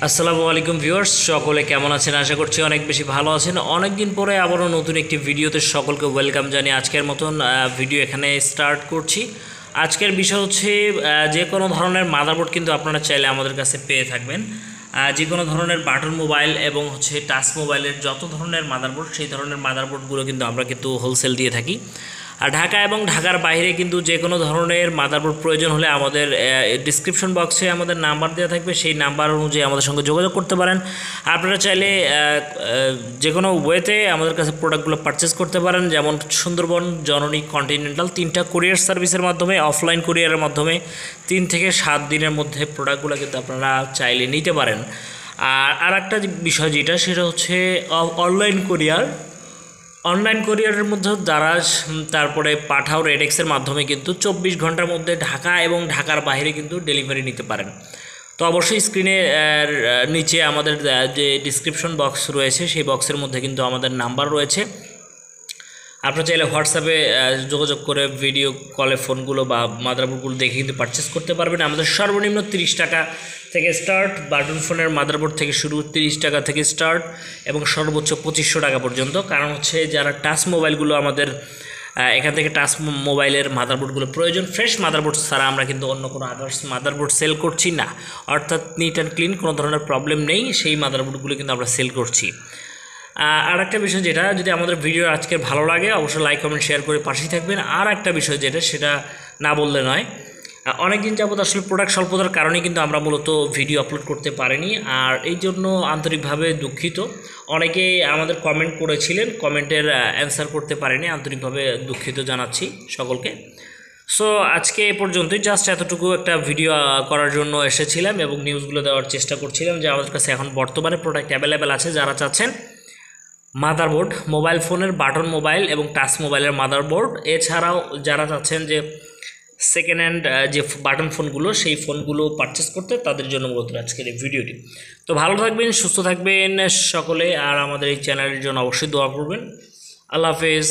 আসসালামু আলাইকুম ভিউয়ার্স, সকলে কেমন আছেন? আশা করছি অনেক বেশি ভালো আছেন। অনেক দিন পরে আবারও নতুন একটি ভিডিওতে সকলকে ওয়েলকাম জানিয়ে আজকের মতন ভিডিও এখানে স্টার্ট করছি। আজকের বিষয় হচ্ছে যে কোনো ধরনের মাদারবোর্ড কিন্তু আপনারা চাইলে আমাদের কাছে পেয়ে থাকবেন। যে কোনো ধরনের বাটন মোবাইল এবং হচ্ছে টাচ মোবাইলের যত ধরনের মাদারবোর্ড, সেই ধরনের মাদারবোর্ডগুলো কিন্তু আমরা কিন্তু হোলসেল দিয়ে থাকি। আর ঢাকা এবং ঢাকার বাইরে কিন্তু যে কোনো ধরনের মাদারবোর্ড প্রয়োজন হলে আমাদের ডিসক্রিপশন বক্সে আমাদের নাম্বার দেওয়া থাকবে, সেই নাম্বার অনুযায়ী আমাদের সঙ্গে যোগাযোগ করতে পারেন। আপনারা চাইলে যে কোনো ওয়েতে আমাদের কাছে প্রোডাক্টগুলো পারচেস করতে পারেন, যেমন সুন্দরবন, জননী, কন্টিনেন্টাল, তিনটা কুরিয়ার সার্ভিসের মাধ্যমে, অফলাইন কুরিয়ারের মাধ্যমে 3 থেকে 7 দিনের মধ্যে প্রোডাক্টগুলো কিন্তু আপনারা চাইলে নিতে পারেন। আর একটা বিষয় যেটা, সেটা হচ্ছে অনলাইন কোরিয়ারের মধ্যে দারাজ, তারপরে পাঠাও, রেডেক্সের মাধ্যমে কিন্তু 24 ঘন্টার মধ্যে ঢাকা এবং ঢাকার বাইরে কিন্তু ডেলিভারি নিতে পারেন। তো অবশ্যই স্ক্রিনে নিচে আমাদের যে ডিসক্রিপশন বক্স রয়েছে, সেই বক্সের মধ্যে কিন্তু আমাদের নাম্বার রয়েছে। আপনারা চাইলে হোয়াটসঅ্যাপে যোগাযোগ করে ভিডিও কলে ফোনগুলো বা মাদারবোর্ডগুলো দেখে কিন্তু পারচেস করতে পারবেন। আমাদের সর্বনিম্ন 30 টাকা থেকে স্টার্ট, বাটন ফোনের মাদারবোর্ড থেকে শুরু 30 টাকা থেকে স্টার্ট এবং সর্বোচ্চ 2500 টাকা পর্যন্ত। কারণ হচ্ছে যারা টাচ মোবাইলগুলো আমাদের এখান থেকে টাচ মোবাইলের মাদারবোর্ডগুলো প্রয়োজন, ফ্রেশ মাদারবোর্ড ছাড়া আমরা কিন্তু অন্য কোনো আদার্স মাদারবোর্ড সেল করছি না, অর্থাৎ নিট অ্যান্ড ক্লিন, কোনো ধরনের প্রবলেম নেই, সেই মাদারবোর্ডগুলো কিন্তু আমরা সেল করছি। আর একটা বিষয় যেটা, যদি আমাদের ভিডিও আজকে ভালো লাগে অবশ্যই লাইক কমেন্ট শেয়ার করে পাশেই থাকবেন। আর একটা বিষয় যেটা, সেটা না বললে নয়, অনেক দিন যাবত আসলে প্রোডাক্ট স্বল্পতার কারণে কিন্তু আমরা মূলত ভিডিও আপলোড করতে পারিনি, আর এই জন্য আন্তরিকভাবে দুঃখিত। অনেকে আমাদের কমেন্ট করেছিলেন, কমেন্টের অ্যান্সার করতে পারিনি, আন্তরিকভাবে দুঃখিত জানাচ্ছি সকলকে। সো আজকে এ পর্যন্তই, জাস্ট এতটুকু একটা ভিডিও করার জন্য এসেছিলাম এবং নিউজগুলো দেওয়ার চেষ্টা করছিলাম যে আমাদের কাছে এখন বর্তমানে প্রোডাক্ট অ্যাভেলেবেল আছে। যারা চাচ্ছেন মাদারবোর্ড, মোবাইল ফোনের বাটন মোবাইল এবং টাচ মোবাইলের মাদারবোর্ড, এছাড়াও যারা চাচ্ছেন যে সেকেন্ড হ্যান্ড যে বাটন ফোনগুলো, সেই ফোনগুলো পারচেস করতে, তাদের জন্য মূলত আজকের এই ভিডিওটি। তো ভালো থাকবেন, সুস্থ থাকবেন সকলে, আর আমাদের এই চ্যানেলের জন্য অবশ্যই দোয়া করবেন। আল্লাহ হাফেজ।